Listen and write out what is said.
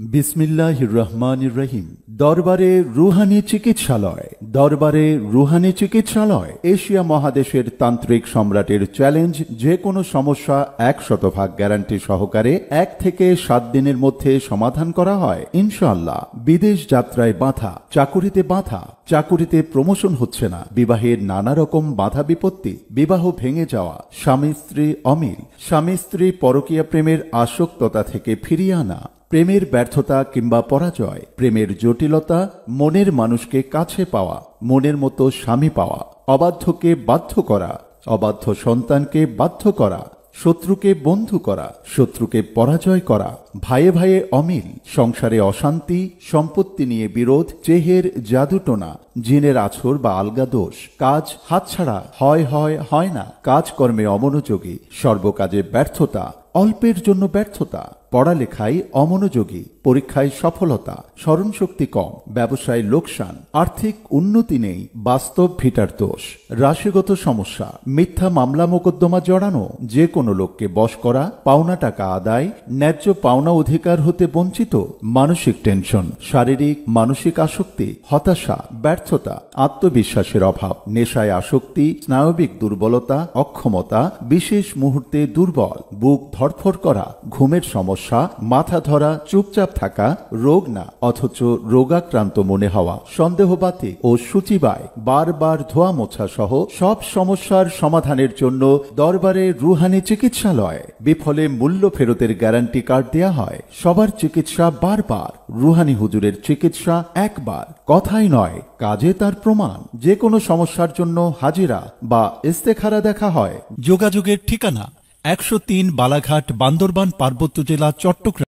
বিসমিল্লাহির রহমানির রহিম। দরবারে রুহানি চিকিৎসালয়। দরবারে রুহানি চিকিৎসালয় এশিয়া মহাদেশের তান্ত্রিক সম্রাটের চ্যালেঞ্জ। যে কোনো সমস্যা 100% গ্যারান্টি সহকারে 1 থেকে 7 দিনের মধ্যে সমাধান করা হয় ইনশাআল্লাহ। বিদেশ যাত্রায় বাধা, চাকুরিতে বাধা, চাকুরিতে প্রমোশন হচ্ছে না, বিবাহের নানা রকম বাধা বিপত্তি, বিবাহ ভেঙে যাওয়া, স্বামী স্ত্রী অমিল, স্বামী স্ত্রী পরকীয়া প্রেমের আসক্ততা থেকে ফিরিয়ে আনা, প্রেমের ব্যর্থতা কিংবা পরাজয়, প্রেমের জটিলতা, মনের মানুষকে কাছে পাওয়া, মনের মতো স্বামী পাওয়া, অবাধ্যকে বাধ্য করা, অবাধ্য সন্তানকে বাধ্য করা, শত্রুকে বন্ধু করা, শত্রুকে পরাজয় করা, ভাইয়ে ভাইয়ে অমিল, সংসারে অশান্তি, সম্পত্তি নিয়ে বিরোধ, চেহের জাদুটোনা, জিনের আছর বা আলগা দোষ, কাজ হাতছাড়া হয় না, কাজকর্মে অমনোযোগী, সর্বকাজে ব্যর্থতা, অল্পের জন্য ব্যর্থতা, পড়ালেখায় অমনোযোগী, পরীক্ষায় সফলতা, স্মরণশক্তি কম, ব্যবসায় লোকসান, আর্থিক উন্নতি নেই, বাস্তব ভিটার দোষ, রাশিগত সমস্যা, মিথ্যা মামলা মোকদ্দমা জড়ানো, যে কোনো লোককে বশ করা, পাওনা টাকা আদায়, ন্যায্য পাওনা অধিকার হতে বঞ্চিত, মানসিক টেনশন, শারীরিক মানসিক আসক্তি, হতাশা, ব্যর্থতা, আত্মবিশ্বাসের অভাব, নেশায় আসক্তি, স্নায়বিক দুর্বলতা, অক্ষমতা, বিশেষ মুহূর্তে দুর্বল, বুক ধড়ফড় করা, ঘুমের সমস্যা, মাথা ধরা, চুপচাপ থাকা, রোগ না অথচ রোগাক্রান্ত মনে হওয়া, সন্দেহবাতিক ও সূচিবায়, বারবার ধোয়া মোছা সহ সব সমস্যার সমাধানের জন্য দরবারে রুহানি চিকিৎসালয়। বিফলে মূল্য ফেরতের গ্যারান্টি কার্ড দেয়া হয়। সবার চিকিৎসা বারবার, রুহানি হুজুরের চিকিৎসা একবার। কথাই নয়, কাজে তার প্রমাণ। যে কোনো সমস্যার জন্য হাজিরা বা ইস্তেখারা দেখা হয়। যোগাযোগের ঠিকানা 103 বালাঘাট, বান্দরবান, পার্বত্য জেলা, চট্টগ্রাম।